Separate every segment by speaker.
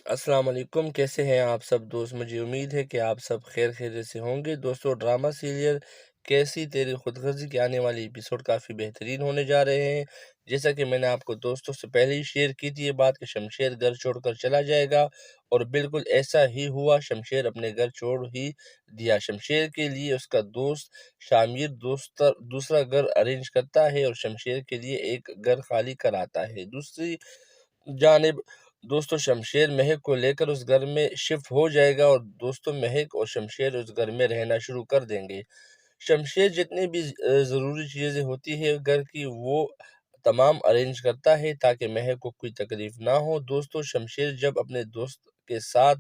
Speaker 1: السلام علیکم، کیسے ہیں آپ سب دوست؟ مجھے امید ہے کہ آپ سب خیر خیریت سے ہوں گے۔ دوستو، ڈرامہ سیریل کیسی تیری خود غرضی کے آنے والی ایپیسوڈ کافی بہترین ہونے جا رہے ہیں۔ جیسا کہ میں نے آپ کو دوستوں سے پہلے ہی شیئر کی تھی یہ بات کہ شمشیر گھر چھوڑ کر چلا جائے گا، اور بالکل ایسا ہی ہوا۔ شمشیر اپنے گھر چھوڑ ہی دیا۔ شمشیر کے لیے اس کا دوست شامیر دوسرا گھر ارینج کرتا ہے اور شمشیر کے لیے ایک گھر خالی کراتا ہے۔ دوسری جانب دوستو شمشیر مہک کو لے کر اس گھر میں شفٹ ہو جائے گا، اور دوستو مہک اور شمشیر اس گھر میں رہنا شروع کر دیں گے۔ شمشیر جتنی بھی ضروری چیزیں ہوتی ہے گھر کی، وہ تمام ارینج کرتا ہے تاکہ مہک کو کوئی تکلیف نہ ہو۔ دوستو شمشیر جب اپنے دوست کے ساتھ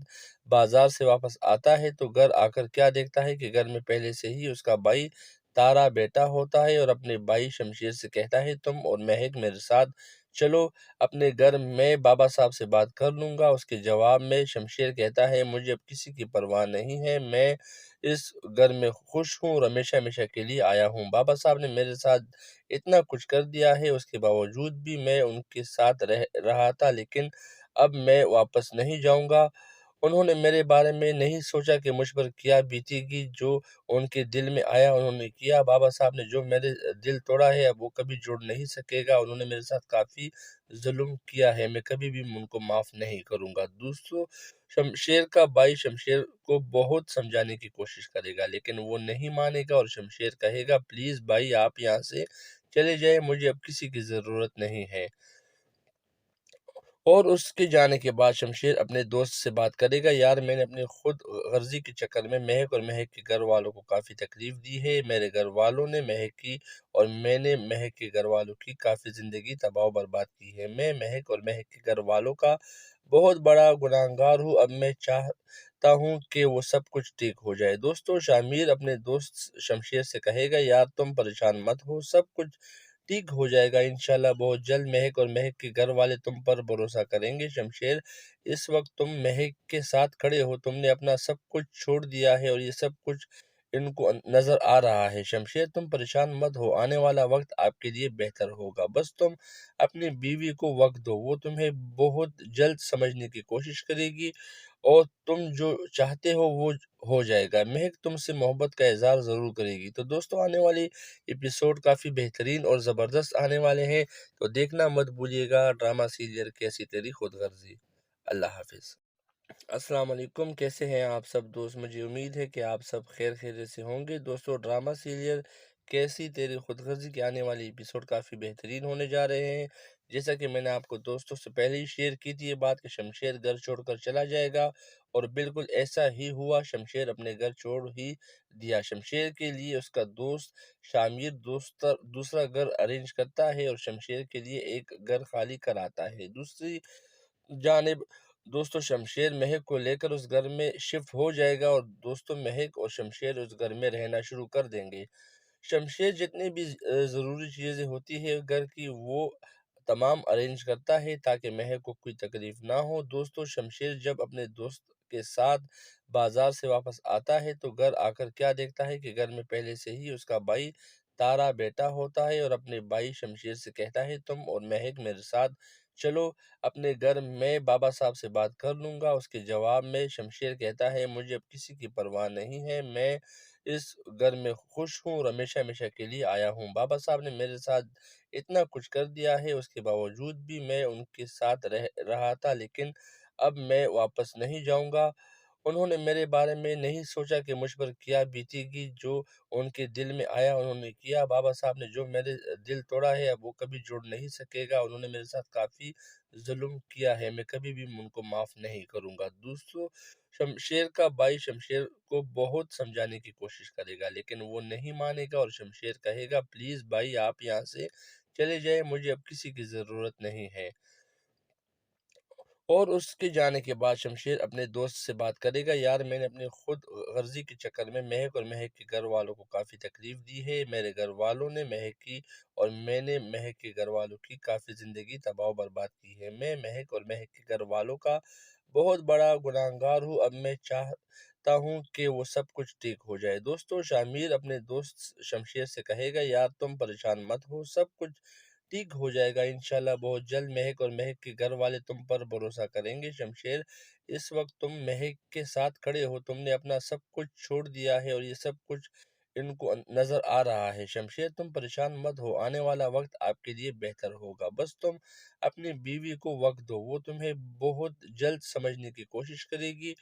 Speaker 1: بازار سے واپس آتا ہے تو گھر آ کر کیا دیکھتا ہے کہ گھر میں پہلے سے ہی اس کا بھائی تارا بیٹھا ہوتا ہے، اور اپنے بھائی شمشیر سے کہتا ہے تم اور مہک میرے ساتھ چلو اپنے گھر میں بابا صاحب سے بات کر لوں گا۔ اس کے جواب میں شمشیر کہتا ہے مجھے اب کسی کی پرواہ نہیں ہے، میں اس گھر میں خوش ہوں اور ہمیشہ ہمیشہ کے لیے آیا ہوں۔ بابا صاحب نے میرے ساتھ اتنا کچھ کر دیا ہے، اس کے باوجود بھی میں ان کے ساتھ رہا تھا، لیکن اب میں واپس نہیں جاؤں گا۔ انہوں نے میرے بارے میں نہیں سوچا کہ مجھ پر کیا بیتے گی۔ جو ان کے دل میں آیا انہوں نے کیا۔ بابا صاحب نے جو میرے دل توڑا ہے اب وہ کبھی جوڑ نہیں سکے گا۔ انہوں نے میرے ساتھ کافی ظلم کیا ہے، میں کبھی بھی ان کو معاف نہیں کروں گا۔ دوستو شمشیر کا بھائی شمشیر کو بہت سمجھانے کی کوشش کرے گا، لیکن وہ نہیں مانے گا، اور شمشیر کہے گا پلیز بھائی آپ یہاں سے چلے جائیں، مجھے اب کسی کی ضرورت نہیں ہے۔ اور اس کے جانے کے بعد شمشیر اپنے دوست سے بات کرے گا، یار میں نے اپنی خود غرضی کے چکر میں مہک اور مہک کے گھر والوں کو کافی تکلیف دی ہے۔ میرے گھر والوں نے مہک کی اور میں نے مہک کے گھر والوں کی کافی زندگی تباہ و برباد کی ہے۔ میں مہک اور مہک کے گھر والوں کا بہت بڑا گناہگار ہوں۔ اب میں چاہتا ہوں کہ وہ سب کچھ ٹھیک ہو جائے۔ دوستو شامیر اپنے دوست شمشیر سے کہے گا یار تم پریشان مت ہو، سب کچھ ٹھیک ہو جائے گا انشاءاللہ بہت جلد۔ مہک اور مہک کے گھر والے تم پر بھروسہ کریں گے۔ شمشیر اس وقت تم مہک کے ساتھ کھڑے ہو، تم نے اپنا سب کچھ چھوڑ دیا ہے اور یہ سب کچھ ان کو نظر آ رہا ہے۔ شمشیر تم پریشان مت ہو، آنے والا وقت آپ کے لیے بہتر ہوگا، بس تم اپنی بیوی کو وقت دو، وہ تمہیں بہت جلد سمجھنے کی کوشش کرے گی اور تم جو چاہتے ہو وہ ہو جائے گا۔ مہک تم سے محبت کا اظہار ضرور کرے گی۔ تو دوستو آنے والی ایپیسوڈ کافی بہترین اور زبردست آنے والے ہیں، تو دیکھنا مت بھولیے گا ڈرامہ سیریل کیسی تیری خود غرضی۔ اللہ حافظ۔ السلام علیکم، کیسے ہیں آپ سب دوست؟ مجھے امید ہے کہ آپ سب خیر خیریت سے ہوں گے۔ دوستو ڈرامہ سیریل کیسی تیری خود غرضی کے آنے والی ایپیسوڈ کافی بہترین ہونے جا رہے ہیں۔ جیسا کہ میں نے آپ کو دوستوں سے پہلے ہی شیئر کی تھی یہ بات کہ شمشیر گھر چھوڑ کر چلا جائے گا، اور بالکل ایسا ہی ہوا۔ شمشیر اپنے گھر چھوڑ ہی دیا۔ شمشیر کے لیے اس کا دوست شامیر دوسرا گھر ارینج کرتا ہے اور شمشیر کے لیے ایک گھر خالی کراتا ہے۔ دوسری جانب دوستو شمشیر مہک کو لے کر اس گھر میں شفٹ ہو جائے گا، اور دوستو مہک اور شمشیر اس گھر میں رہنا شروع کر دیں گے۔ شمشیر جتنی بھی ضروری چیزیں ہوتی ہے گھر کی، وہ تمام ارینج کرتا ہے تاکہ مہک کو کوئی تکلیف نہ ہو۔ دوستو شمشیر جب اپنے دوست کے ساتھ بازار سے واپس آتا ہے تو گھر آ کر کیا دیکھتا ہے کہ گھر میں پہلے سے ہی اس کا بھائی تارا بیٹھا ہوتا ہے، اور اپنے بھائی شمشیر سے کہتا ہے تم اور مہک میرے ساتھ چلو اپنے گھر میں بابا صاحب سے بات کر لوں گا۔ اس کے جواب میں شمشیر کہتا ہے مجھے اب کسی کی پرواہ نہیں ہے، میں اس گھر میں خوش ہوں اور ہمیشہ ہمیشہ کے لیے آیا ہوں۔ بابا صاحب نے میرے ساتھ اتنا کچھ کر دیا ہے، اس کے باوجود بھی میں ان کے ساتھ رہا تھا، لیکن اب میں واپس نہیں جاؤں گا۔ انہوں نے میرے بارے میں نہیں سوچا کہ مجھ پر کیا بیتے گی۔ جو ان کے دل میں آیا انہوں نے کیا۔ بابا صاحب نے جو میرے دل توڑا ہے اب وہ کبھی جوڑ نہیں سکے گا۔ انہوں نے میرے ساتھ کافی ظلم کیا ہے، میں کبھی بھی ان کو معاف نہیں کروں گا۔ دوستو شمشیر کا بھائی شمشیر کو بہت سمجھانے کی کوشش کرے گا، لیکن وہ نہیں مانے گا، اور شمشیر کہے گا پلیز بھائی آپ یہاں سے چلے جائیں، مجھے اب کسی کی ضرورت نہیں ہے۔ اور اس کے جانے کے بعد شمشیر اپنے دوست سے بات کرے گا، یار میں نے اپنی خود غرضی کے چکر میں مہک اور مہک کے گھر والوں کو کافی تکلیف دی ہے۔ میرے گھر والوں نے مہک کی اور میں نے مہک کے گھر والوں کی کافی زندگی تباہ و برباد کی ہے۔ میں مہک اور مہک کے گھر والوں کا بہت بڑا گناہگار ہوں۔ اب میں چاہتا ہوں کہ وہ سب کچھ ٹھیک ہو جائے۔ دوستو شامیر اپنے دوست شمشیر سے کہے گا، یار تم پریشان مت ہو، سب کچھ ٹھیک ہو جائے گا انشاءاللہ بہت جلد۔ مہک اور مہک کے گھر والے تم پر بھروسہ کریں گے۔ شمشیر، اس وقت تم مہک کے ساتھ کھڑے ہو، تم نے اپنا سب کچھ چھوڑ دیا ہے اور یہ سب کچھ ان کو نظر آ رہا ہے۔ شمشیر، تم پریشان مت ہو، آنے والا وقت آپ کے لیے بہتر ہوگا، بس تم اپنی بیوی کو وقت دو، وہ تمہیں بہت جلد سمجھنے کی کوشش کرے گی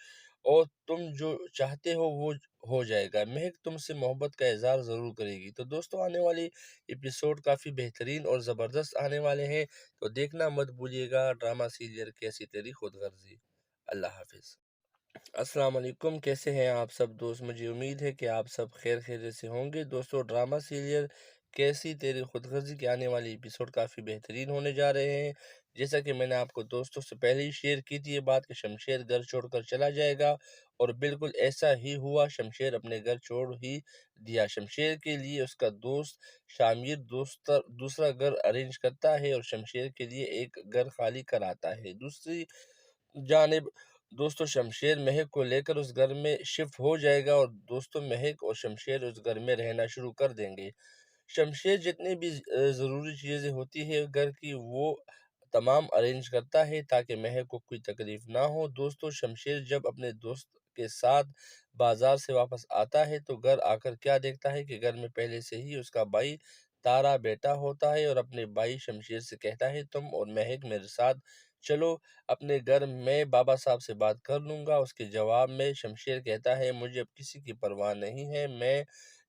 Speaker 1: اور تم جو چاہتے ہو وہ ہو جائے گا۔ مہک تم سے محبت کا اظہار ضرور کرے گی۔ تو دوستو، آنے والی ایپیسوڈ کافی بہترین اور زبردست آنے والے ہیں، تو دیکھنا مت بھولیے گا ڈرامہ سیریل کیسی تیری خود غرضی۔ اللہ حافظ۔ السلام علیکم، کیسے ہیں آپ سب دوست؟ مجھے امید ہے کہ آپ سب خیر خیریت سے ہوں گے۔ دوستو، ڈرامہ سیریل کیسی تیری خود غرضی کے آنے والی ایپیسوڈ کافی بہترین ہونے جا رہے ہیں۔ جیسا کہ میں نے آپ کو دوستوں سے پہلے ہی شیئر کی تھی یہ بات کہ شمشیر گھر چھوڑ کر چلا جائے گا، اور بالکل ایسا ہی ہوا۔ شمشیر اپنے گھر چھوڑ ہی دیا۔ شمشیر کے لیے اس کا دوست شامیر دوسرا گھر ارینج کرتا ہے اور شمشیر کے لیے ایک گھر خالی کراتا ہے۔ دوسری جانب دوستو، شمشیر مہک کو لے کر اس گھر میں شفٹ ہو جائے گا، اور دوستو مہک اور شمشیر اس گھر میں رہنا شروع کر دیں گے۔ شمشیر جتنی بھی ضروری چیزیں ہوتی ہے گھر کی، وہ تمام ارینج کرتا ہے تاکہ مہک کو کوئی تکلیف نہ ہو۔ دوستو، شمشیر جب اپنے دوست کے ساتھ بازار سے واپس آتا ہے تو گھر آ کر کیا دیکھتا ہے کہ گھر میں پہلے سے ہی اس کا بھائی تارا بیٹھا ہوتا ہے اور اپنے بھائی شمشیر سے کہتا ہے، تم اور مہک میرے ساتھ چلو اپنے گھر، میں بابا صاحب سے بات کر لوں گا۔ اس کے جواب میں شمشیر کہتا ہے، مجھے اب کسی کی پرواہ نہیں ہے، میں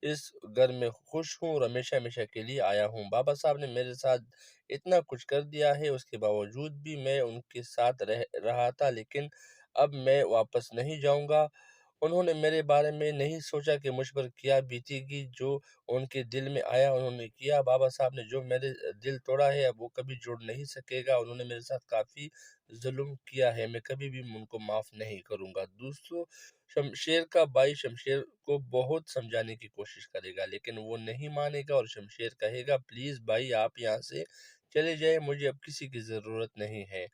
Speaker 1: اس گھر میں خوش ہوں اور ہمیشہ ہمیشہ کے لیے آیا ہوں۔ بابا صاحب نے میرے ساتھ اتنا کچھ کر دیا ہے، اس کے باوجود بھی میں ان کے ساتھ رہا تھا، لیکن اب میں واپس نہیں جاؤں گا۔ انہوں نے میرے بارے میں نہیں سوچا کہ مجھ پر کیا بیتے گی، جو ان کے دل میں آیا انہوں نے کیا۔ بابا صاحب نے جو میرے دل توڑا ہے اب وہ کبھی جوڑ نہیں سکے گا۔ انہوں نے میرے ساتھ کافی ظلم کیا ہے، میں کبھی بھی ان کو معاف نہیں کروں گا۔ دوستو، شمشیر کا بھائی شمشیر کو بہت سمجھانے کی کوشش کرے گا، لیکن وہ نہیں مانے گا اور شمشیر کہے گا، پلیز بھائی آپ یہاں سے چلے جائیں، مجھے اب کسی کی ضرورت نہیں ہے۔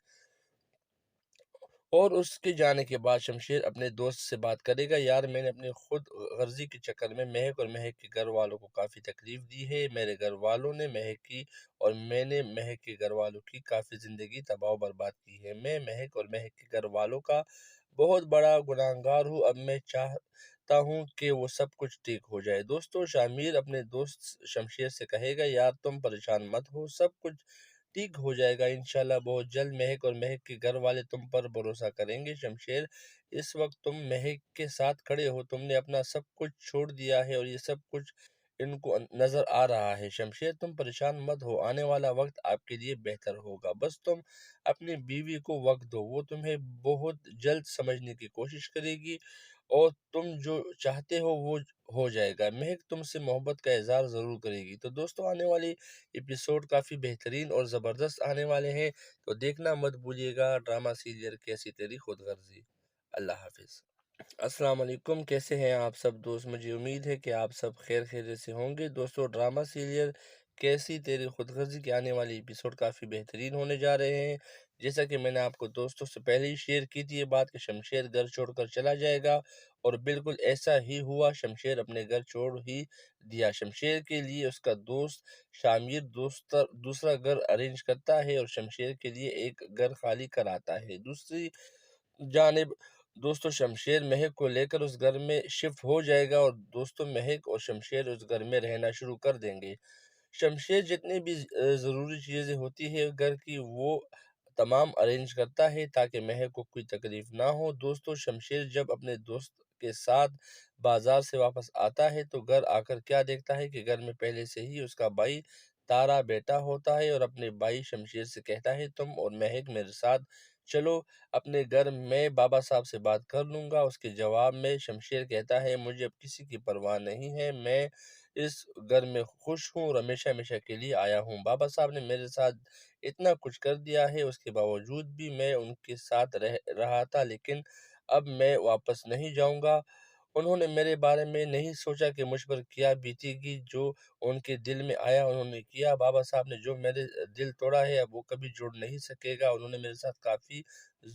Speaker 1: اور اس کے جانے کے بعد شمشیر اپنے دوست سے بات کرے گا، یار میں نے اپنی خود غرضی کے چکر میں مہک اور مہک کے گھر والوں کو کافی تکلیف دی ہے۔ میرے گھر والوں نے مہک کی اور میں نے مہک کے گھر والوں کی کافی زندگی تباہ و برباد کی ہے۔ میں مہک اور مہک کے گھر والوں کا بہت بڑا گناہگار ہوں، اب میں چاہتا ہوں کہ وہ سب کچھ ٹھیک ہو جائے۔ دوستو، شامیر اپنے دوست شمشیر سے کہے گا، یار تم پریشان مت ہو، سب کچھ ٹھیک ہو جائے گا انشاءاللہ بہت جلد۔ مہک اور مہک کے گھر والے تم پر بھروسہ کریں گے۔ شمشیر، اس وقت تم مہک کے ساتھ کھڑے ہو، تم نے اپنا سب کچھ چھوڑ دیا ہے اور یہ سب کچھ ان کو نظر آ رہا ہے۔ شمشیر، تم پریشان مت ہو، آنے والا وقت آپ کے لیے بہتر ہوگا، بس تم اپنی بیوی کو وقت دو، وہ تمہیں بہت جلد سمجھنے کی کوشش کرے گی اور تم جو چاہتے ہو وہ ہو جائے گا۔ مہک تم سے محبت کا اظہار ضرور کرے گی۔ تو دوستو، آنے والی ایپیسوڈ کافی بہترین اور زبردست آنے والے ہیں، تو دیکھنا مت بھولیے گا ڈرامہ سیریل کیسی تیری خود غرضی۔ اللہ حافظ۔ السلام علیکم، کیسے ہیں آپ سب دوست؟ مجھے امید ہے کہ آپ سب خیر خیریت سے ہوں گے۔ دوستو، ڈرامہ سیریل کیسی تیری خود غرضی کے آنے والی ایپیسوڈ کافی بہترین ہونے جا رہے ہیں۔ جیسا کہ میں نے آپ کو دوستوں سے پہلے ہی شیئر کی تھی یہ بات کہ شمشیر گھر چھوڑ کر چلا جائے گا، اور بالکل ایسا ہی ہوا۔ شمشیر اپنے گھر چھوڑ ہی دیا۔ شمشیر کے لیے اس کا دوست شامیر دوسرا گھر ارینج کرتا ہے اور شمشیر کے لیے ایک گھر خالی کراتا ہے۔ دوسری جانب دوستو، شمشیر مہک کو لے کر اس گھر میں شفٹ ہو جائے گا، اور دوستو مہک اور شمشیر اس گھر میں رہنا شروع کر دیں گے۔ شمشیر جتنی بھی ضروری چیزیں ہوتی ہے گھر کی، وہ تمام ارینج کرتا ہے تاکہ مہک کو کوئی تکلیف نہ ہو۔ دوستو، شمشیر جب اپنے دوست کے ساتھ بازار سے واپس آتا ہے تو گھر آ کر کیا دیکھتا ہے کہ گھر میں پہلے سے ہی اس کا بھائی تارا بیٹھا ہوتا ہے اور اپنے بھائی شمشیر سے کہتا ہے، تم اور مہک میرے ساتھ چلو اپنے گھر، میں بابا صاحب سے بات کر لوں گا۔ اس کے جواب میں شمشیر کہتا ہے، مجھے اب کسی کی پرواہ نہیں ہے، میں اس گھر میں خوش ہوں اور ہمیشہ ہمیشہ کے لیے آیا ہوں۔ بابا صاحب نے میرے ساتھ اتنا کچھ کر دیا ہے، اس کے باوجود بھی میں ان کے ساتھ رہا تھا، لیکن اب میں واپس نہیں جاؤں گا۔ انہوں نے میرے بارے میں نہیں سوچا کہ مجھ پر کیا بیتے گی، جو ان کے دل میں آیا انہوں نے کیا۔ بابا صاحب نے جو میرے دل توڑا ہے اب وہ کبھی جوڑ نہیں سکے گا۔ انہوں نے میرے ساتھ کافی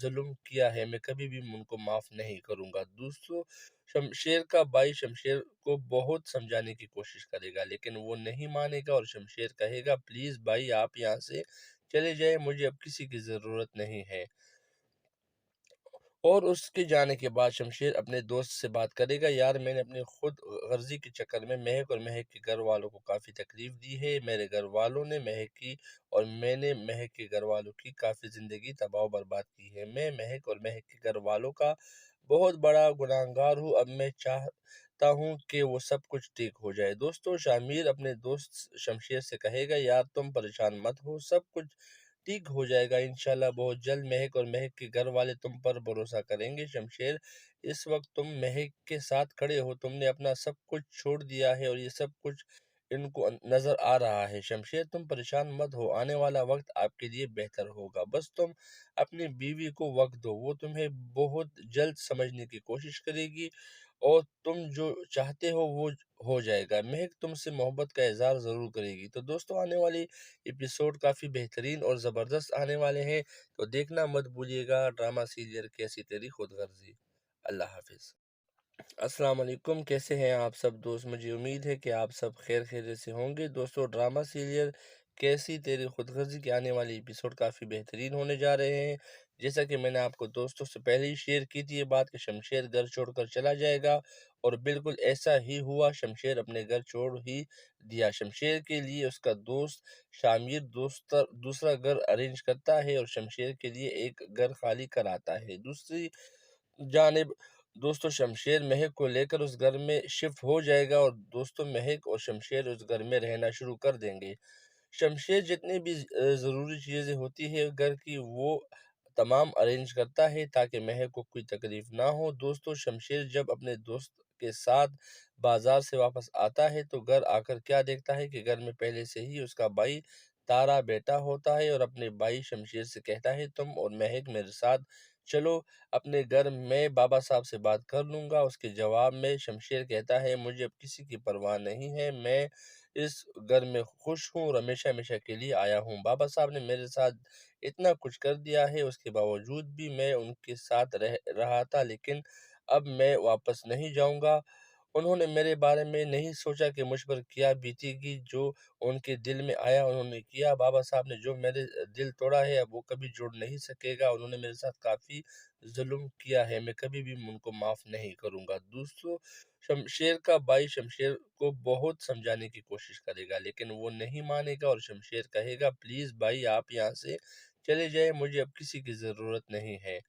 Speaker 1: ظلم کیا ہے، میں کبھی بھی ان کو معاف نہیں کروں گا۔ دوستو، شمشیر کا بھائی شمشیر کو بہت سمجھانے کی کوشش کرے گا لیکن وہ نہیں مانے گا، اور شمشیر کہے گا پلیز بھائی آپ یہاں سے چلے جائیں، مجھے اب کسی کی ضرورت نہیں ہے۔ اور اس کے جانے کے بعد شمشیر اپنے دوست سے بات کرے گا، یار میں نے اپنی خود غرضی کے چکر میں مہک اور مہک کے گھر والوں کو کافی تکلیف دی ہے، میرے گھر والوں نے مہک کی اور میں نے مہک کے گھر والوں کی کافی زندگی تباہ و برباد کی ہے، میں مہک اور مہک کے گھر والوں کا بہت بڑا گناہگار ہوں، اب میں چاہتا ہوں کہ وہ سب کچھ ٹھیک ہو جائے۔ دوستو، شامیر اپنے دوست شمشیر سے کہے گا، یار تم پریشان مت ہو، سب کچھ ٹھیک ہو جائے گا انشاءاللہ بہت جلد، مہک اور مہک کے گھر والے تم پر بھروسہ کریں گے۔ شمشیر، اس وقت تم مہک کے ساتھ کھڑے ہو، تم نے اپنا سب کچھ چھوڑ دیا ہے اور یہ سب کچھ ان کو نظر آ رہا ہے۔ شمشیر، تم پریشان مت ہو، آنے والا وقت آپ کے لیے بہتر ہوگا، بس تم اپنی بیوی کو وقت دو، وہ تمہیں بہت جلد سمجھنے کی کوشش کرے گی اور تم جو چاہتے ہو وہ ہو جائے گا، مہک تم سے محبت کا اظہار ضرور کرے گی۔ تو دوستو، آنے والی ایپیسوڈ کافی بہترین اور زبردست آنے والے ہیں، تو دیکھنا مت بھولیے گا ڈرامہ سیریل کیسی تیری خود غرضی۔ اللہ حافظ۔ السلام علیکم، کیسے ہیں آپ سب دوست؟ مجھے امید ہے کہ آپ سب خیر خیریت سے ہوں گے۔ دوستو، ڈرامہ سیریل کیسی تیری خود غرضی کے آنے والی ایپیسوڈ کافی بہترین ہونے جا رہے ہیں۔ جیسا کہ میں نے آپ کو دوستوں سے پہلے ہی شیئر کی تھی یہ بات کہ شمشیر گھر چھوڑ کر چلا جائے گا، اور بالکل ایسا ہی ہوا، شمشیر اپنے گھر چھوڑ ہی دیا۔ شمشیر کے لیے اس کا دوست شامیر دوسرا گھر ارینج کرتا ہے اور شمشیر کے لیے ایک گھر خالی کراتا ہے۔ دوسری جانب دوستو، شمشیر مہک کو لے کر اس گھر میں شفٹ ہو جائے گا اور دوستو مہک اور شمشیر اس گھر میں رہنا شروع کر دیں گے۔ شمشیر جتنی بھی ضروری چیزیں ہوتی ہے گھر کی وہ تمام ارینج کرتا ہے تاکہ مہک کو کوئی تکلیف نہ ہو۔ دوستو، شمشیر جب اپنے دوست کے ساتھ بازار سے واپس آتا ہے تو گھر آ کر کیا دیکھتا ہے کہ گھر میں پہلے سے ہی اس کا بھائی تارا بیٹھا ہوتا ہے اور اپنے بھائی شمشیر سے کہتا ہے تم اور مہک میرے ساتھ چلو اپنے گھر میں بابا صاحب سے بات کر لوں گا۔ اس کے جواب میں شمشیر کہتا ہے مجھے اب کسی کی پرواہ نہیں ہے، میں اس گھر میں خوش ہوں اور ہمیشہ ہمیشہ کے لیے آیا ہوں۔ بابا صاحب نے میرے ساتھ اتنا کچھ کر دیا ہے، اس کے باوجود بھی میں ان کے ساتھ رہا تھا، لیکن اب میں واپس نہیں جاؤں گا۔ انہوں نے میرے بارے میں نہیں سوچا کہ مجھ پر کیا بیتے گی، جو ان کے دل میں آیا انہوں نے کیا۔ بابا صاحب نے جو میرے دل توڑا ہے اب وہ کبھی جوڑ نہیں سکے گا۔ انہوں نے میرے ساتھ کافی ظلم کیا ہے، میں کبھی بھی ان کو معاف نہیں کروں گا۔ دوستو، شمشیر کا بھائی شمشیر کو بہت سمجھانے کی کوشش کرے گا لیکن وہ نہیں مانے گا، اور شمشیر کہے گا پلیز بھائی آپ یہاں سے چلے جائیں، مجھے اب کسی کی ضرورت نہیں ہے۔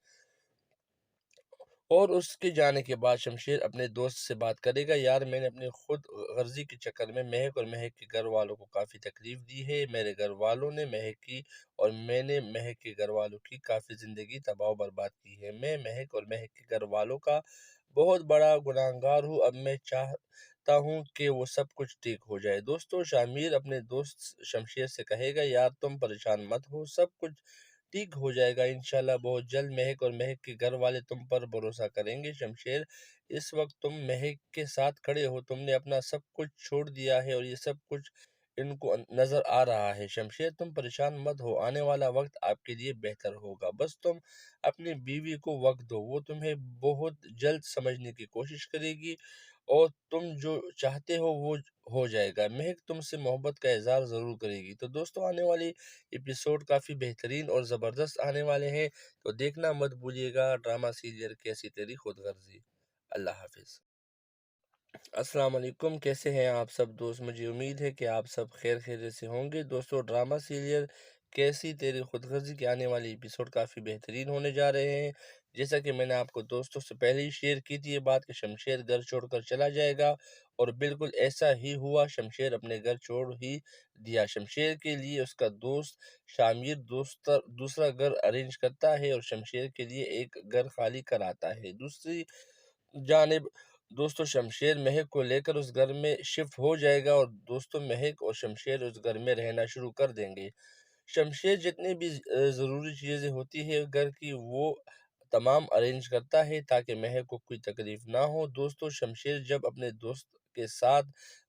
Speaker 1: اور اس کے جانے کے بعد شمشیر اپنے دوست سے بات کرے گا، یار میں نے اپنی خود غرضی کے چکر میں مہک اور مہک کے گھر والوں کو کافی تکلیف دی ہے، میرے گھر والوں نے مہک کی اور میں نے مہک کے گھر والوں کی کافی زندگی تباہ و برباد کی ہے، میں مہک اور مہک کے گھر والوں کا بہت بڑا گناہگار ہوں، اب میں چاہتا ہوں کہ وہ سب کچھ ٹھیک ہو جائے۔ دوستو، شامیر اپنے دوست شمشیر سے کہے گا، یار تم پریشان مت ہو، سب کچھ ٹھیک ہو جائے گا انشاءاللہ بہت جلد، مہک اور مہک کے گھر والے تم پر بھروسہ کریں گے۔ شمشیر، اس وقت تم مہک کے ساتھ کھڑے ہو، تم نے اپنا سب کچھ چھوڑ دیا ہے اور یہ سب کچھ ان کو نظر آ رہا ہے۔ شمشیر، تم پریشان مت ہو، آنے والا وقت آپ کے لیے بہتر ہوگا، بس تم اپنی بیوی کو وقت دو، وہ تمہیں بہت جلد سمجھنے کی کوشش کرے گی اور تم جو چاہتے ہو وہ ہو جائے گا، مہک تم سے محبت کا اظہار ضرور کرے گی۔ تو دوستو، آنے والی ایپیسوڈ کافی بہترین اور زبردست آنے والے ہیں، تو دیکھنا مت بھولیے گا ڈرامہ سیریل کیسی تیری خود غرضی۔ اللہ حافظ۔ السلام علیکم، کیسے ہیں آپ سب دوست؟ مجھے امید ہے کہ آپ سب خیر خیریت سے ہوں گے۔ دوستو، ڈرامہ سیریل کیسی تیری خود غرضی کے آنے والی ایپیسوڈ کافی بہترین ہونے جا رہے ہیں۔ جیسا کہ میں نے آپ کو دوستوں سے پہلے ہی شیئر کی تھی یہ بات کہ شمشیر گھر چھوڑ کر چلا جائے گا، اور بالکل ایسا ہی ہوا، شمشیر اپنے گھر چھوڑ ہی دیا۔ شمشیر کے لیے اس کا دوست شامیر دوسرا گھر ارینج کرتا ہے اور شمشیر کے لیے ایک گھر خالی کراتا ہے۔ دوسری جانب دوستو، شمشیر مہک کو لے کر اس گھر میں شفٹ ہو جائے گا اور دوستو مہک اور شمشیر اس گھر میں رہنا شروع کر دیں گے۔ شمشیر جتنی بھی ضروری چیزیں ہوتی ہے گھر کی وہ تمام ارینج کرتا ہے تاکہ مہک کو کوئی تکلیف نہ ہو۔ دوستو، شمشیر جب اپنے دوست کے ساتھ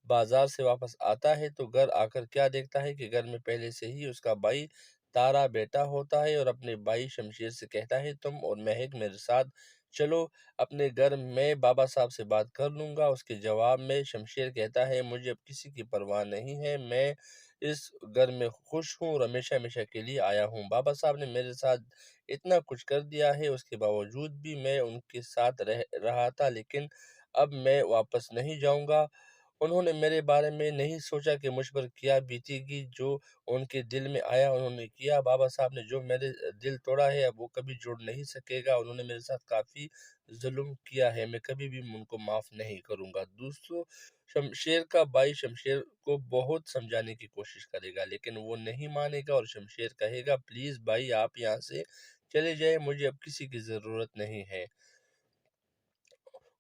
Speaker 1: بازار سے واپس آتا ہے تو گھر آ کر کیا دیکھتا ہے کہ گھر میں پہلے سے ہی اس کا بھائی تارا بیٹا ہوتا ہے اور اپنے بھائی شمشیر سے کہتا ہے تم اور مہک میرے ساتھ چلو اپنے گھر میں بابا صاحب سے بات کر لوں گا۔ اس کے جواب میں شمشیر کہتا ہے مجھے اب کسی کی پرواہ نہیں ہے، میں اس گھر میں خوش ہوں اور ہمیشہ ہمیشہ کے لیے آیا ہوں۔ بابا صاحب نے میرے ساتھ اتنا کچھ کر دیا ہے، اس کے باوجود بھی میں ان کے ساتھ رہ رہا تھا، لیکن اب میں واپس نہیں جاؤں گا۔ انہوں نے میرے بارے میں نہیں سوچا کہ مجھ پر کیا بیتے گی، جو ان کے دل میں آیا انہوں نے کیا۔ بابا صاحب نے جو میرے دل توڑا ہے اب وہ کبھی جوڑ نہیں سکے گا۔ انہوں نے میرے ساتھ کافی ظلم کیا ہے، میں کبھی بھی ان کو معاف نہیں کروں گا۔ دوستو، شمشیر کا بھائی شمشیر کو بہت سمجھانے کی کوشش کرے گا، لیکن وہ نہیں مانے گا اور شمشیر کہے گا پلیز بھائی آپ یہاں سے چلے جائے، مجھے اب کسی کی ضرورت نہیں ہے۔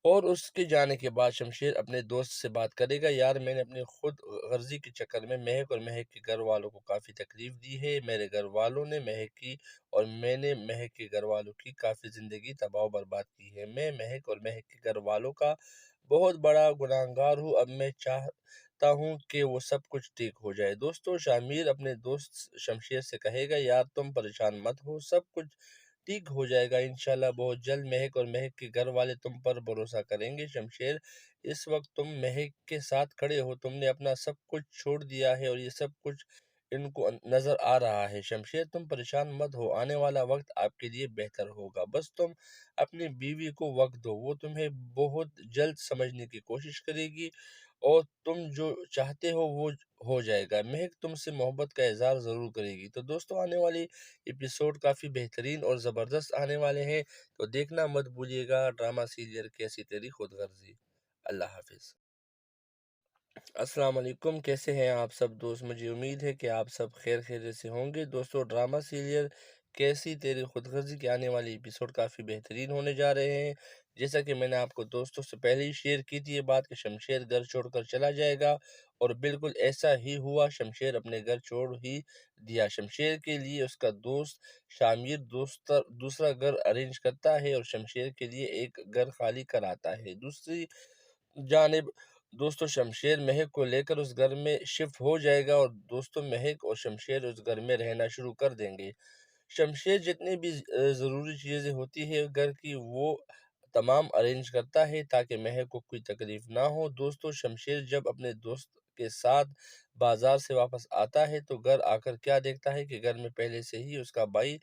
Speaker 1: اور اس کے جانے کے بعد شمشیر اپنے دوست سے بات کرے گا یار میں نے اپنی خود غرضی کے چکر میں مہک اور مہک کے گھر والوں کو کافی تکلیف دی ہے، میرے گھر والوں نے مہک کی اور میں نے مہک کے گھر والوں کی کافی زندگی تباہ و برباد کی ہے، میں مہک اور مہک کے گھر والوں کا بہت بڑا گناہگار ہوں، اب میں چاہتا ہوں کہ وہ سب کچھ ٹھیک ہو جائے۔ دوستو، شامیر اپنے دوست شمشیر سے کہے گا یار تم پریشان مت ہو، سب کچھ ٹھیک ہو جائے گا انشاءاللہ بہت جلد، مہک اور مہک کے گھر والے تم پر بھروسہ کریں گے۔ شمشیر اس وقت تم مہک کے ساتھ کھڑے ہو، تم نے اپنا سب کچھ چھوڑ دیا ہے اور یہ سب کچھ ان کو نظر آ رہا ہے۔ شمشیر تم پریشان مت ہو، آنے والا وقت آپ کے لیے بہتر ہوگا، بس تم اپنی بیوی کو وقت دو، وہ تمہیں بہت جلد سمجھنے کی کوشش کرے گی اور تم جو چاہتے ہو وہ ہو جائے گا، مہک تم سے محبت کا اظہار ضرور کرے گی۔ تو دوستو، آنے والی ایپیسوڈ کافی بہترین اور زبردست آنے والے ہیں، تو دیکھنا مت بھولیے گا ڈرامہ سیریل کیسی تیری خود غرضی۔ اللہ حافظ۔ السلام علیکم، کیسے ہیں آپ سب دوست؟ مجھے امید ہے کہ آپ سب خیر خیریت سے ہوں گے۔ دوستو، ڈرامہ سیریل کیسی تیری خود غرضی کے آنے والی ایپیسوڈ کافی بہترین ہونے جا رہے ہیں، جیسا کہ میں نے آپ کو دوستوں سے پہلے ہی شیئر کی تھی یہ بات کہ شمشیر گھر چھوڑ کر چلا جائے گا، اور بالکل ایسا ہی ہوا، شمشیر اپنے گھر چھوڑ ہی دیا۔ شمشیر کے لیے اس کا دوست شامیر دوسرا گھر ارینج کرتا ہے اور شمشیر کے لیے ایک گھر خالی کراتا ہے۔ دوسری جانب دوستو، شمشیر مہک کو لے کر اس گھر میں شفٹ ہو جائے گا اور دوستو مہک اور شمشیر اس گھر میں رہنا شروع کر دیں گے۔ شمشیر جتنی بھی ضروری چیزیں ہوتی ہے گھر کی وہ تمام ارینج کرتا ہے تاکہ مہک کو کوئی تکلیف نہ ہو۔ دوستو، شمشیر جب اپنے دوست کے ساتھ بازار سے واپس آتا ہے تو گھر آ کر کیا دیکھتا ہے کہ گھر میں پہلے سے ہی اس کا بھائی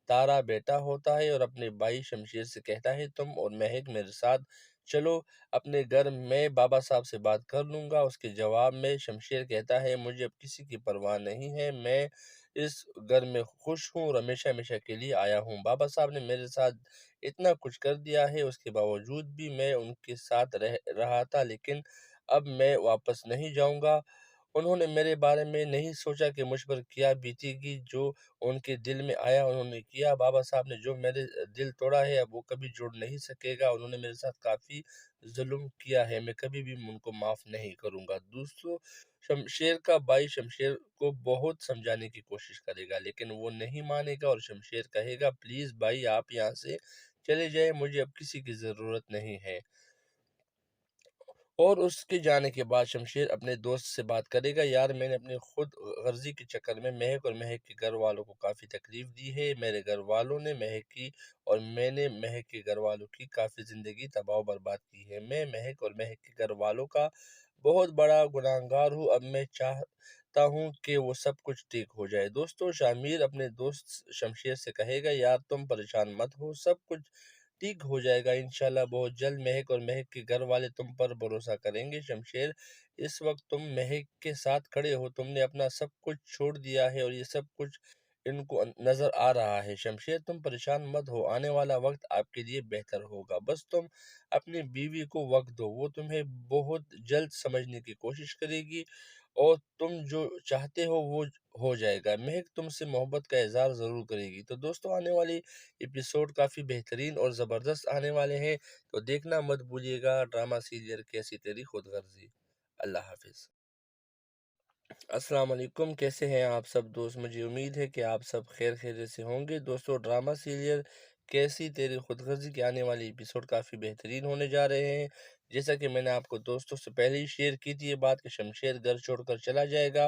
Speaker 1: تارا بیٹا ہوتا ہے اور اپنے بھائی شمشیر سے کہتا ہے تم اور مہک میرے ساتھ چلو اپنے گھر میں بابا صاحب سے بات کر لوں گا۔ اس کے جواب میں شمشیر کہتا ہے مجھے اب کسی کی پرواہ نہیں ہے، میں اس گھر میں خوش ہوں اور ہمیشہ ہمیشہ کے لیے آیا ہوں۔ بابا صاحب نے میرے ساتھ اتنا کچھ کر دیا ہے، اس کے باوجود بھی میں ان کے ساتھ رہ رہا تھا، لیکن اب میں واپس نہیں جاؤں گا۔ انہوں نے میرے بارے میں نہیں سوچا کہ مجھ پر کیا بیتے گی، جو ان کے دل میں آیا انہوں نے کیا۔ بابا صاحب نے جو میرے دل توڑا ہے اب وہ کبھی جوڑ نہیں سکے گا، انہوں نے میرے ساتھ کافی ظلم کیا ہے، میں کبھی بھی ان کو معاف نہیں کروں گا۔ دوستو، شمشیر کا بھائی شمشیر کو بہت سمجھانے کی کوشش کرے گا، لیکن وہ نہیں مانے گا اور شمشیر کہے گا پلیز بھائی آپ یہاں سے چلے جائے، مجھے اب کسی کی ضرورت نہیں ہے۔ اور اس کے جانے کے بعد شمشیر اپنے دوست سے بات کرے گا یار میں نے اپنی خود غرضی کے چکر میں مہک اور مہک کے گھر والوں کو کافی تکلیف دی ہے، میرے گھر والوں نے مہک کی اور میں نے مہک کے گھر والوں کی کافی زندگی تباہ و برباد کی ہے، میں مہک اور مہک کے گھر والوں کا بہت بڑا گناہگار ہوں، اب میں چاہتا ہوں کہ وہ سب کچھ ٹھیک ہو جائے۔ دوستو، شامیر اپنے دوست شمشیر سے کہے گا یار تم پریشان مت ہو، سب کچھ ٹھیک ہو جائے گا انشاءاللہ بہت جلد، مہک اور مہک کے گھر والے تم پر بھروسہ کریں گے۔ شمشیر اس وقت تم مہک کے ساتھ کھڑے ہو، تم نے اپنا سب کچھ چھوڑ دیا ہے اور یہ سب کچھ ان کو نظر آ رہا ہے۔ شمشیر تم پریشان مت ہو، آنے والا وقت آپ کے لیے بہتر ہوگا، بس تم اپنی بیوی کو وقت دو، وہ تمہیں بہت جلد سمجھنے کی کوشش کرے گی اور تم جو چاہتے ہو وہ ہو جائے گا، مہک تم سے محبت کا اظہار ضرور کرے گی۔ تو دوستو، آنے والی ایپیسوڈ کافی بہترین اور زبردست آنے والے ہیں، تو دیکھنا مت بھولیے گا ڈرامہ سیریل کیسی تیری خود غرضی۔ اللہ حافظ۔ السلام علیکم، کیسے ہیں آپ سب دوست؟ مجھے امید ہے کہ آپ سب خیر خیریت سے ہوں گے۔ دوستو، ڈرامہ سیریل کیسی تیری خود غرضی کے آنے والی ایپیسوڈ کافی بہترین ہونے جا رہے ہیں۔ جیسا کہ میں نے آپ کو دوستوں سے پہلے ہی شیئر کی تھی یہ بات کہ شمشیر گھر چھوڑ کر چلا جائے گا،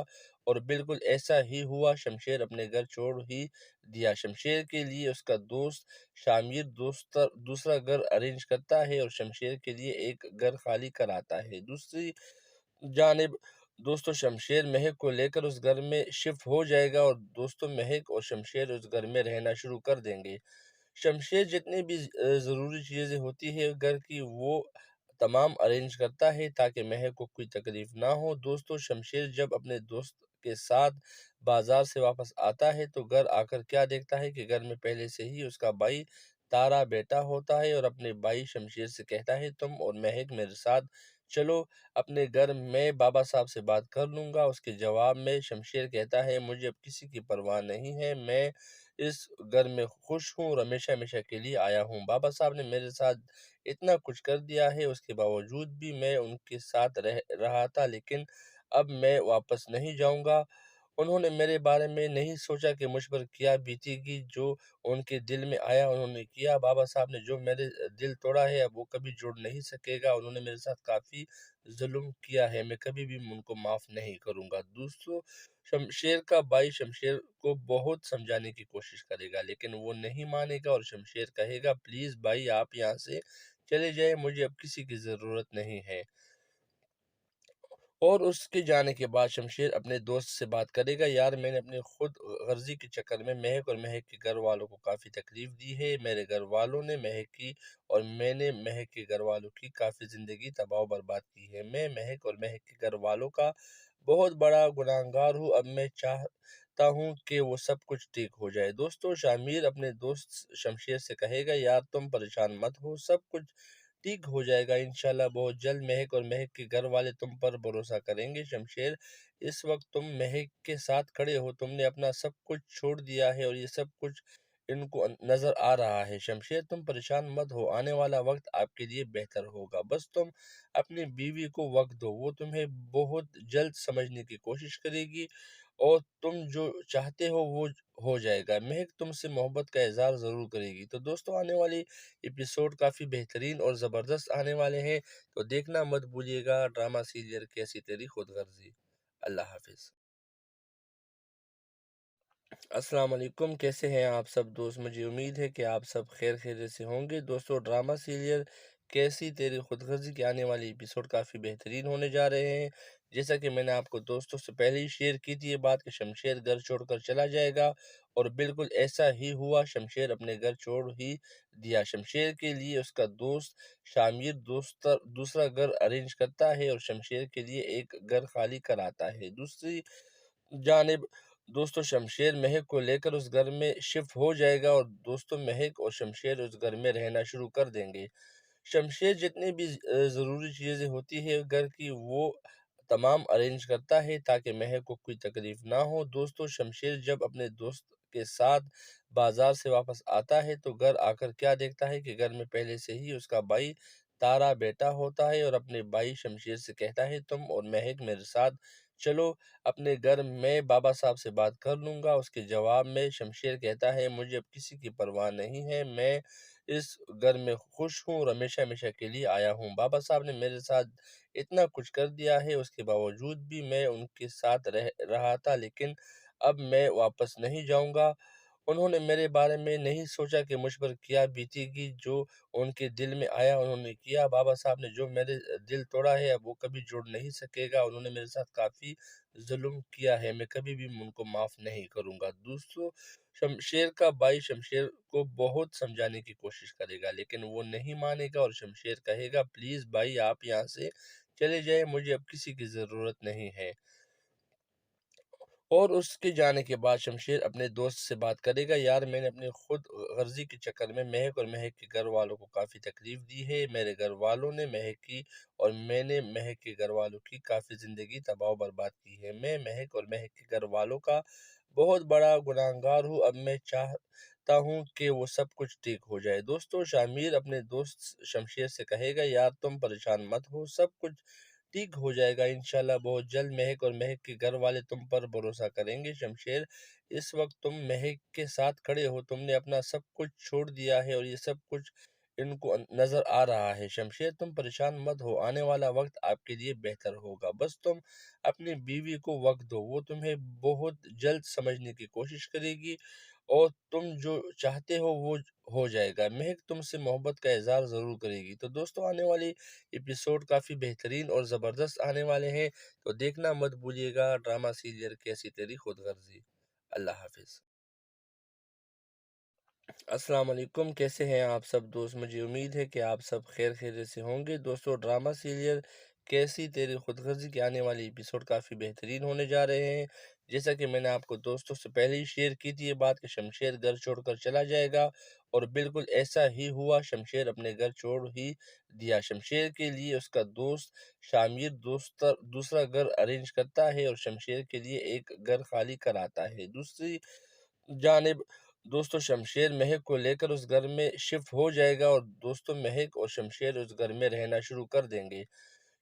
Speaker 1: اور بالکل ایسا ہی ہوا۔ شمشیر اپنے گھر چھوڑ ہی دیا۔ شمشیر کے لیے اس کا دوست شامیر دوسرا گھر ارینج کرتا ہے اور شمشیر کے لیے ایک گھر خالی کراتا ہے۔ دوسری جانب دوستو شمشیر مہک کو لے کر اس گھر میں شفٹ ہو جائے گا، اور دوستو مہک اور شمشیر اس گھر میں رہنا شروع کر دیں گے۔ شمشیر جتنی بھی ضروری چیزیں ہوتی ہے گھر کی وہ تمام ارینج کرتا ہے تاکہ مہک کو کوئی تکلیف نہ ہو۔ دوستو شمشیر جب اپنے دوست کے ساتھ بازار سے واپس آتا ہے تو گھر آ کر کیا دیکھتا ہے کہ گھر میں پہلے سے ہی اس کا بھائی تارا بیٹھا ہوتا ہے، اور اپنے بھائی شمشیر سے کہتا ہے تم اور مہک میرے ساتھ چلو اپنے گھر، میں بابا صاحب سے بات کر لوں گا۔ اس کے جواب میں شمشیر کہتا ہے مجھے اب کسی کی پرواہ نہیں ہے، میں اس گھر میں خوش ہوں اور ہمیشہ ہمیشہ کے لیے آیا ہوں۔ بابا صاحب نے میرے ساتھ اتنا کچھ کر دیا ہے، اس کے باوجود بھی میں ان کے ساتھ رہ رہا تھا، لیکن اب میں واپس نہیں جاؤں گا۔ انہوں نے میرے بارے میں نہیں سوچا کہ مجھ پر کیا بیتے گی، جو ان کے دل میں آیا انہوں نے کیا۔ بابا صاحب نے جو میرے دل توڑا ہے اب وہ کبھی جوڑ نہیں سکے گا۔ انہوں نے میرے ساتھ کافی ظلم کیا ہے، میں کبھی بھی ان کو معاف نہیں کروں گا۔ دوستو شمشیر کا بھائی شمشیر کو بہت سمجھانے کی کوشش کرے گا، لیکن وہ نہیں مانے گا، اور شمشیر کہے گا پلیز بھائی آپ یہاں سے چلے جائیں، مجھے اب کسی کی ضرورت نہیں ہے۔ اور اس کے جانے کے بعد شمشیر اپنے دوست سے بات کرے گا یار میں نے اپنی خود غرضی کے چکر میں مہک اور مہک کے گھر والوں کو کافی تکلیف دی ہے۔ میرے گھر والوں نے مہک کی اور میں نے مہک کے گھر والوں کی کافی زندگی تباہ و برباد کی ہے۔ میں مہک اور مہک کے گھر والوں کا بہت بڑا گناہگار ہوں۔ اب میں چاہتا ہوں کہ وہ سب کچھ ٹھیک ہو جائے۔ دوستو شامیر اپنے دوست شمشیر سے کہے گا یار تم پریشان مت ہو، سب کچھ ٹھیک ہو جائے گا انشاءاللہ بہت جلد۔ مہک اور مہک کے گھر والے تم پر بھروسہ کریں گے۔ شمشیر اس وقت تم مہک کے ساتھ کھڑے ہو، تم نے اپنا سب کچھ چھوڑ دیا ہے اور یہ سب کچھ ان کو نظر آ رہا ہے۔ شمشیر تم پریشان مت ہو، آنے والا وقت آپ کے لیے بہتر ہوگا، بس تم اپنی بیوی کو وقت دو، وہ تمہیں بہت جلد سمجھنے کی کوشش کرے گی اور تم جو چاہتے ہو وہ ہو جائے گا۔ مہک تم سے محبت کا اظہار ضرور کرے گی۔ تو دوستو آنے والی ایپیسوڈ کافی بہترین اور زبردست آنے والے ہیں، تو دیکھنا مت بھولیے گا ڈرامہ سیریل کیسی تیری خود غرضی۔ اللہ حافظ۔ السلام علیکم، کیسے ہیں آپ سب دوست؟ مجھے امید ہے کہ آپ سب خیر خیریت سے ہوں گے۔ دوستو ڈرامہ سیریل کیسی تیری خود غرضی کے آنے والی ایپیسوڈ کافی بہترین ہونے جا رہے ہیں۔ جیسا کہ میں نے آپ کو دوستوں سے پہلے ہی شیئر کی تھی یہ بات کہ شمشیر گھر چھوڑ کر چلا جائے گا، اور بالکل ایسا ہی ہوا۔ شمشیر اپنے گھر چھوڑ ہی دیا۔ شمشیر کے لیے اس کا دوست شامیر دوسرا گھر ارینج کرتا ہے اور شمشیر کے لیے ایک گھر خالی کراتا ہے۔ دوسری جانب دوستو شمشیر مہک کو لے کر اس گھر میں شفٹ ہو جائے گا، اور دوستو مہک اور شمشیر اس گھر میں رہنا شروع کر دیں گے۔ شمشیر جتنی بھی ضروری چیزیں ہوتی ہے گھر کی وہ تمام ارینج کرتا ہے تاکہ مہک کو کوئی تکلیف نہ ہو۔ دوستو شمشیر جب اپنے دوست کے ساتھ بازار سے واپس آتا ہے تو گھر آ کر کیا دیکھتا ہے کہ گھر میں پہلے سے ہی اس کا بھائی تارا بیٹھا ہوتا ہے، اور اپنے بھائی شمشیر سے کہتا ہے تم اور مہک میرے ساتھ چلو اپنے گھر، میں بابا صاحب سے بات کر لوں گا۔ اس کے جواب میں شمشیر کہتا ہے مجھے اب کسی کی پرواہ نہیں ہے، میں اس گھر میں خوش ہوں اور ہمیشہ ہمیشہ کے لیے آیا ہوں۔ بابا صاحب نے میرے ساتھ اتنا کچھ کر دیا ہے، اس کے باوجود بھی میں ان کے ساتھ رہ رہا تھا، لیکن اب میں واپس نہیں جاؤں گا۔ انہوں نے میرے بارے میں نہیں سوچا کہ مجھ پر کیا بیتے گی، جو ان کے دل میں آیا انہوں نے کیا۔ بابا صاحب نے جو میرے دل توڑا ہے اب وہ کبھی جوڑ نہیں سکے گا۔ انہوں نے میرے ساتھ کافی ظلم کیا ہے، میں کبھی بھی ان کو معاف نہیں کروں گا۔ دوستو شمشیر کا بھائی شمشیر کو بہت سمجھانے کی کوشش کرے گا، لیکن وہ نہیں مانے گا، اور شمشیر کہے گا پلیز بھائی آپ یہاں سے چلے جائیں، مجھے اب کسی کی ضرورت نہیں ہے۔ اور اس کے جانے کے بعد شمشیر اپنے دوست سے بات کرے گا یار میں نے اپنی خود غرضی کے چکر میں مہک اور مہک کے گھر والوں کو کافی تکلیف دی ہے۔ میرے گھر والوں نے مہک کی اور میں نے مہک کے گھر والوں کی کافی زندگی تباہ و برباد کی ہے۔ میں مہک اور مہک کے گھر والوں کا بہت بڑا گناہگار ہوں۔ اب میں چاہتا ہوں کہ وہ سب کچھ ٹھیک ہو جائے۔ دوستو شامیر اپنے دوست شمشیر سے کہے گا یار تم پریشان مت ہو، سب کچھ ٹھیک ہو جائے گا انشاءاللہ بہت جلد۔ مہک اور مہک کے گھر والے تم پر بھروسہ کریں گے۔ شمشیر، اس وقت تم مہک کے ساتھ کھڑے ہو، تم نے اپنا سب کچھ چھوڑ دیا ہے اور یہ سب کچھ ان کو نظر آ رہا ہے۔ شمشیر، تم پریشان مت ہو، آنے والا وقت آپ کے لیے بہتر ہوگا، بس تم اپنی بیوی کو وقت دو، وہ تمہیں بہت جلد سمجھنے کی کوشش کرے گی اور تم جو چاہتے ہو وہ ہو جائے گا۔ مہک تم سے محبت کا اظہار ضرور کرے گی۔ تو دوستو، آنے والی ایپیسوڈ کافی بہترین اور زبردست آنے والے ہیں، تو دیکھنا مت بھولیے گا ڈرامہ سیریل کیسی تیری خود غرضی۔ اللہ حافظ۔ السلام علیکم، کیسے ہیں آپ سب دوست؟ مجھے امید ہے کہ آپ سب خیر خیریت سے ہوں گے۔ دوستو، ڈرامہ سیریل کیسی تیری خود غرضی کے آنے والی ایپیسوڈ کافی بہترین ہونے جا رہے ہیں۔ جیسا کہ میں نے آپ کو دوستوں سے پہلے ہی شیئر کی تھی یہ بات کہ شمشیر گھر چھوڑ کر چلا جائے گا، اور بالکل ایسا ہی ہوا۔ شمشیر اپنے گھر چھوڑ ہی دیا۔ شمشیر کے لیے اس کا دوست شامیر دوسرا گھر ارینج کرتا ہے اور شمشیر کے لیے ایک گھر خالی کراتا ہے۔ دوسری جانب دوستو شمشیر مہک کو لے کر اس گھر میں شفٹ ہو جائے گا، اور دوستو مہک اور شمشیر اس گھر میں رہنا شروع کر دیں گے۔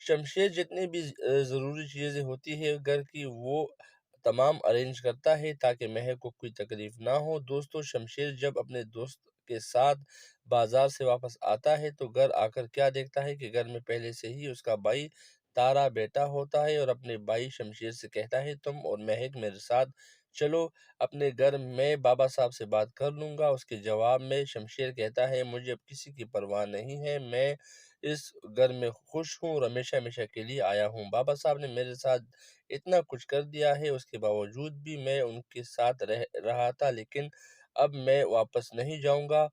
Speaker 1: شمشیر جتنی بھی ضروری چیزیں ہوتی ہے گھر کی، وہ تمام ارینج کرتا ہے تاکہ مہک کو کوئی تکلیف نہ ہو۔ دوستو، شمشیر جب اپنے دوست کے ساتھ بازار سے واپس آتا ہے تو گھر آ کر کیا دیکھتا ہے کہ گھر میں پہلے سے ہی اس کا بھائی تارا بیٹا ہوتا ہے، اور اپنے بھائی شمشیر سے کہتا ہے تم اور مہک میرے ساتھ چلو اپنے گھر میں بابا صاحب سے بات کر لوں گا۔ اس کے جواب میں شمشیر کہتا ہے مجھے اب کسی کی پرواہ نہیں ہے، میں اس گھر میں خوش ہوں اور ہمیشہ ہمیشہ کے لیے آیا ہوں۔ بابا صاحب نے میرے ساتھ اتنا کچھ کر دیا ہے، اس کے باوجود بھی میں ان کے ساتھ رہ رہا تھا، لیکن اب میں واپس نہیں جاؤں گا۔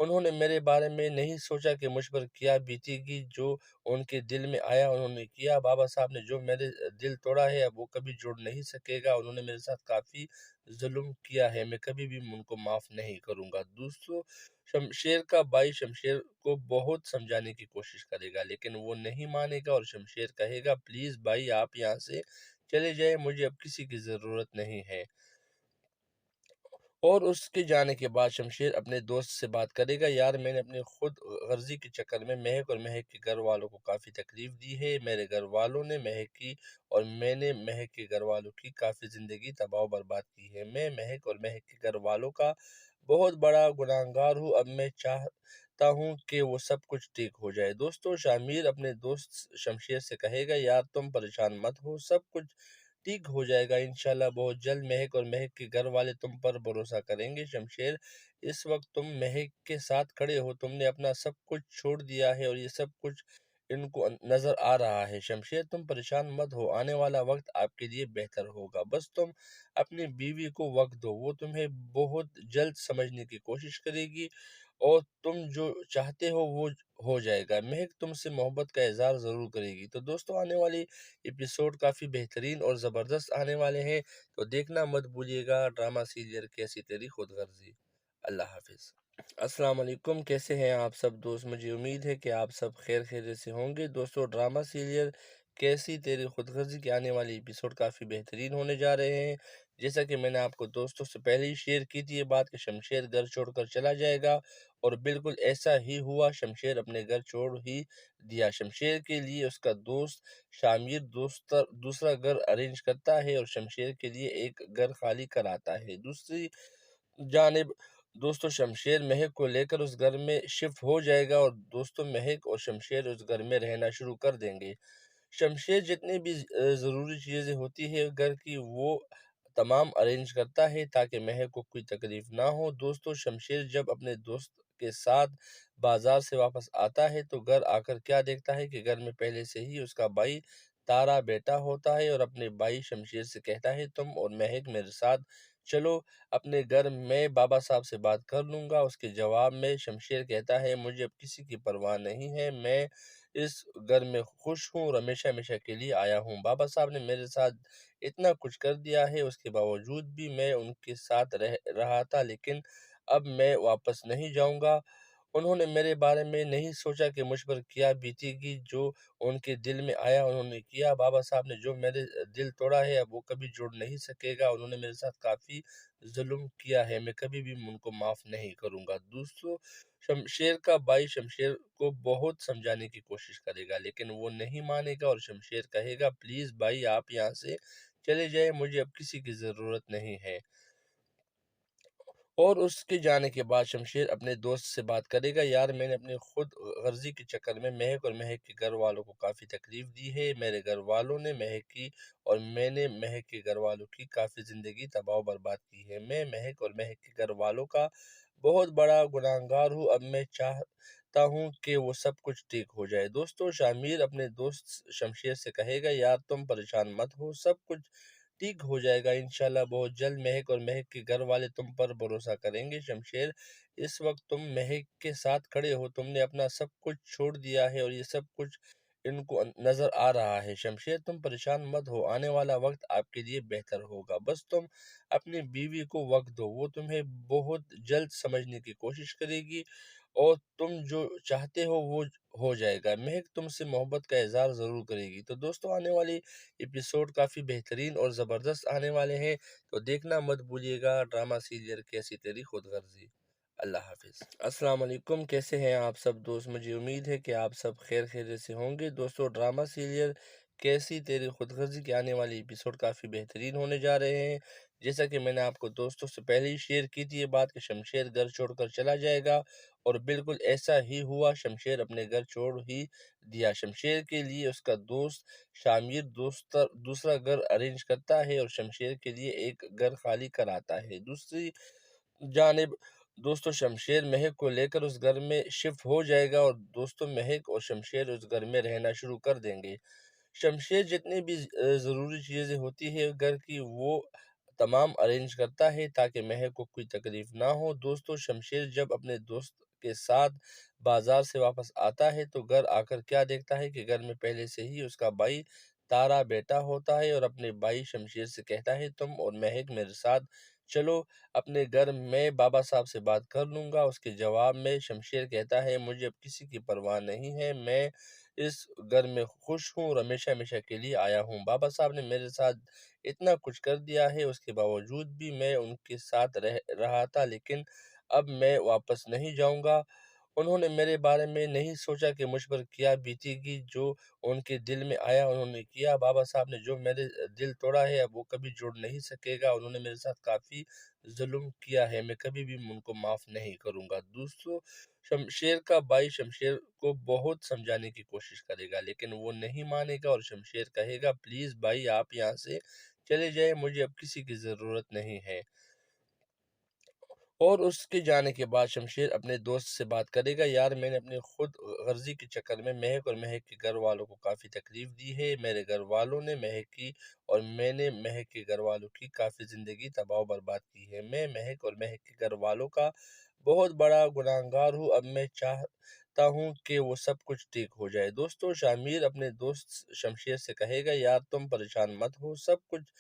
Speaker 1: انہوں نے میرے بارے میں نہیں سوچا کہ مجھ پر کیا بیتے گی، جو ان کے دل میں آیا انہوں نے کیا۔ بابا صاحب نے جو میرے دل توڑا ہے اب وہ کبھی جوڑ نہیں سکے گا۔ انہوں نے میرے ساتھ کافی ظلم کیا ہے، میں کبھی بھی ان کو معاف نہیں کروں گا۔ دوستو، شمشیر کا بھائی شمشیر کو بہت سمجھانے کی کوشش کرے گا، لیکن وہ نہیں مانے گا اور شمشیر کہے گا پلیز بھائی آپ یہاں سے چلے جائیں، مجھے اب کسی کی ضرورت نہیں ہے۔ اور اس کے جانے کے بعد شمشیر اپنے دوست سے بات کرے گا یار میں نے اپنی خود غرضی کے چکر میں مہک اور مہک کے گھر والوں کو کافی تکلیف دی ہے، میرے گھر والوں نے مہک کی اور میں نے مہک کے گھر والوں کی کافی زندگی تباہ و برباد کی ہے، میں مہک اور مہک کے گھر والوں کا بہت بڑا گناہگار ہوں، اب میں چاہتا ہوں کہ وہ سب کچھ ٹھیک ہو جائے۔ دوستو، شامیر اپنے دوست شمشیر سے کہے گا یار تم پریشان مت ہو، سب کچھ ٹھیک ہو جائے گا انشاءاللہ بہت جلد، مہک اور مہک کے گھر والے تم پر بھروسہ کریں گے۔ شمشیر، اس وقت تم مہک کے ساتھ کھڑے ہو، تم نے اپنا سب کچھ چھوڑ دیا ہے اور یہ سب کچھ ان کو نظر آ رہا ہے۔ شمشیر، تم پریشان مت ہو، آنے والا وقت آپ کے لیے بہتر ہوگا، بس تم اپنی بیوی کو وقت دو، وہ تمہیں بہت جلد سمجھنے کی کوشش کرے گی اور تم جو چاہتے ہو وہ ہو جائے گا۔ مہک تم سے محبت کا اظہار ضرور کرے گی۔ تو دوستو، آنے والی ایپیسوڈ کافی بہترین اور زبردست آنے والے ہیں، تو دیکھنا مت بھولیے گا ڈرامہ سیریل کیسی تیری خود غرضی۔ اللہ حافظ۔ السلام علیکم، کیسے ہیں آپ سب دوست؟ مجھے امید ہے کہ آپ سب خیر خیریت سے ہوں گے۔ دوستو، ڈرامہ سیریل کیسی تیری خود غرضی کے آنے والی ایپیسوڈ کافی بہترین ہونے جا رہے ہیں۔ جیسا کہ میں نے آپ کو دوستوں سے پہلے ہی شیئر کی تھی یہ بات کہ شمشیر گھر چھوڑ کر چلا جائے گا، اور بالکل ایسا ہی ہوا۔ شمشیر اپنے گھر چھوڑ ہی دیا۔ شمشیر کے لیے اس کا دوست شامیر دوسرا گھر ارینج کرتا ہے اور شمشیر کے لیے ایک گھر خالی کراتا ہے۔ دوسری جانب دوستو شمشیر مہک کو لے کر اس گھر میں شفٹ ہو جائے گا، اور دوستو مہک اور شمشیر اس گھر میں رہنا شروع کر دیں گے۔ شمشیر جتنی بھی ضروری چیزیں ہوتی ہے گھر کی، وہ تمام ارینج کرتا ہے تاکہ مہک کو کوئی تکلیف نہ ہو۔ دوستو، شمشیر جب اپنے دوست کے ساتھ بازار سے واپس آتا ہے تو گھر آ کر کیا دیکھتا ہے کہ گھر میں پہلے سے ہی اس کا بھائی تارا بیٹا ہوتا ہے، اور اپنے بھائی شمشیر سے کہتا ہے تم اور مہک میرے ساتھ چلو اپنے گھر میں بابا صاحب سے بات کر لوں گا۔ اس کے جواب میں شمشیر کہتا ہے مجھے اب کسی کی پرواہ نہیں ہے، میں اس گھر میں خوش ہوں اور ہمیشہ ہمیشہ کے لیے آیا ہوں۔ بابا صاحب نے میرے ساتھ اتنا کچھ کر دیا ہے، اس کے باوجود بھی میں ان کے ساتھ رہ رہا تھا، لیکن اب میں واپس نہیں جاؤں گا۔ انہوں نے میرے بارے میں نہیں سوچا کہ مجھ پر کیا بیتے گی، جو ان کے دل میں آیا انہوں نے کیا۔ بابا صاحب نے جو میرے دل توڑا ہے اب وہ کبھی جوڑ نہیں سکے گا۔ انہوں نے میرے ساتھ کافی ظلم کیا ہے، میں کبھی بھی ان کو معاف نہیں کروں گا۔ دوستو، شمشیر کا بھائی شمشیر کو بہت سمجھانے کی کوشش کرے گا لیکن وہ نہیں مانے گا، اور شمشیر کہے گا پلیز بھائی آپ یہاں سے چلے جائیں، مجھے اب کسی کی ضرورت نہیں ہے۔ اور اس کے جانے کے بعد شمشیر اپنے دوست سے بات کرے گا، یار میں نے اپنی خود غرضی کے چکر میں مہک اور مہک کے گھر والوں کو کافی تکلیف دی ہے، میرے گھر والوں نے مہک کی اور میں نے مہک کے گھر والوں کی کافی زندگی تباہ و برباد کی ہے، میں مہک اور مہک کے گھر والوں کا بہت بڑا گناہگار ہوں، اب میں چاہتا ہوں کہ وہ سب کچھ ٹھیک ہو جائے۔ دوستو، شامیر اپنے دوست شمشیر سے کہے گا، یار تم پریشان مت ہو، سب کچھ ٹھیک ہو جائے گا انشاءاللہ بہت جلد، مہک اور مہک کے گھر والے تم پر بھروسہ کریں گے۔ شمشیر، اس وقت تم مہک کے ساتھ کھڑے ہو، تم نے اپنا سب کچھ چھوڑ دیا ہے اور یہ سب کچھ ان کو نظر آ رہا ہے۔ شمشیر، تم پریشان مت ہو، آنے والا وقت آپ کے لیے بہتر ہوگا، بس تم اپنی بیوی کو وقت دو، وہ تمہیں بہت جلد سمجھنے کی کوشش کرے گی اور تم جو چاہتے ہو وہ ہو جائے گا، مہک تم سے محبت کا اظہار ضرور کرے گی۔ تو دوستو، آنے والی ایپیسوڈ کافی بہترین اور زبردست آنے والے ہیں، تو دیکھنا مت بھولیے گا ڈرامہ سیریل کیسی تیری خود غرضی۔ اللہ حافظ۔ السلام علیکم، کیسے ہیں آپ سب دوست؟ مجھے امید ہے کہ آپ سب خیر خیریت سے ہوں گے۔ دوستو، ڈرامہ سیریل کیسی تیری خود غرضی کے آنے والی ایپیسوڈ کافی بہترین ہونے جا رہے ہیں، جیسا کہ میں نے آپ کو دوستوں سے پہلے ہی شیئر کی تھی یہ بات کہ شمشیر گھر چھوڑ کر چلا جائے گا، اور بالکل ایسا ہی ہوا، شمشیر اپنے گھر چھوڑ ہی دیا۔ شمشیر کے لیے اس کا دوست شامیر دوسرا گھر ارینج کرتا ہے اور شمشیر کے لیے ایک گھر خالی کراتا ہے۔ دوسری جانب دوستو، شمشیر مہک کو لے کر اس گھر میں شفٹ ہو جائے گا اور دوستو مہک اور شمشیر اس گھر میں رہنا شروع کر دیں گے۔ شمشیر جتنی بھی ضروری چیزیں ہوتی ہے گھر کی وہ تمام ارینج کرتا ہے تاکہ مہک کو کوئی تکلیف نہ ہو۔ دوستو، شمشیر جب اپنے دوست کے ساتھ بازار سے واپس آتا ہے تو گھر آ کر کیا دیکھتا ہے کہ گھر میں پہلے سے ہی اس کا بھائی تارا بیٹھا ہوتا ہے اور اپنے بھائی شمشیر سے کہتا ہے تم اور مہک میرے ساتھ چلو اپنے گھر، میں بابا صاحب سے بات کر لوں گا۔ اس کے جواب میں شمشیر کہتا ہے مجھے اب کسی کی پرواہ نہیں ہے، میں اس گھر میں خوش ہوں اور ہمیشہ ہمیشہ کے لیے آیا ہوں، بابا صاحب نے میرے ساتھ اتنا کچھ کر دیا ہے، اس کے باوجود بھی میں ان کے ساتھ رہا تھا، لیکن اب میں واپس نہیں جاؤں گا۔ انہوں نے میرے بارے میں نہیں سوچا کہ مجھ پر کیا بیتے گی، جو ان کے دل میں آیا انہوں نے کیا۔ بابا صاحب نے جو میرے دل توڑا ہے اب وہ کبھی جوڑ نہیں سکے گا۔ انہوں نے میرے ساتھ کافی ظلم کیا ہے، میں کبھی بھی ان کو معاف نہیں کروں گا۔ دوستو، شمشیر کا بھائی شمشیر کو بہت سمجھانے کی کوشش کرے گا لیکن وہ نہیں مانے گا، اور شمشیر کہے گا پلیز بھائی آپ یہاں سے چلے جائیں، مجھے اب کسی کی ضرورت نہیں ہے۔ اور اس کے جانے کے بعد شمشیر اپنے دوست سے بات کرے گا، یار میں نے اپنی خود غرضی کے چکر میں مہک اور مہک کے گھر والوں کو کافی تکلیف دی ہے، میرے گھر والوں نے مہک کی اور میں نے مہک کے گھر والوں کی کافی زندگی تباہ و برباد کی ہے، میں مہک اور مہک کے گھر والوں کا بہت بڑا گناہگار ہوں، اب میں چاہتا ہوں کہ وہ سب کچھ ٹھیک ہو جائے۔ دوستو، شامیر اپنے دوست شمشیر سے کہے گا، یار تم پریشان مت ہو، سب کچھ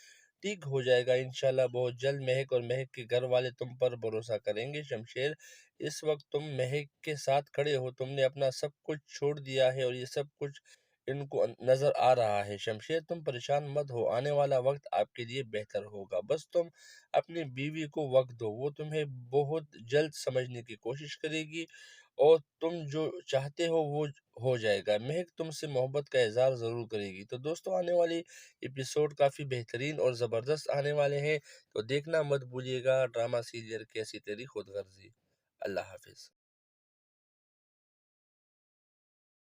Speaker 1: ٹھیک ہو جائے گا انشاءاللہ بہت جلد، مہک اور مہک کے گھر والے تم پر بھروسہ کریں گے۔ شمشیر، اس وقت تم مہک کے ساتھ کھڑے ہو، تم نے اپنا سب کچھ چھوڑ دیا ہے اور یہ سب کچھ ان کو نظر آ رہا ہے۔ شمشیر، تم پریشان مت ہو، آنے والا وقت آپ کے لیے بہتر ہوگا، بس تم اپنی بیوی کو وقت دو، وہ تمہیں بہت جلد سمجھنے کی کوشش کرے گی اور تم جو چاہتے ہو وہ ہو جائے گا، مہک تم سے محبت کا اظہار ضرور کرے گی۔ تو دوستو، آنے والی ایپیسوڈ کافی بہترین اور زبردست آنے والے ہیں، تو دیکھنا مت بھولیے گا ڈرامہ سیریل کیسی تیری خود غرضی۔ اللہ حافظ۔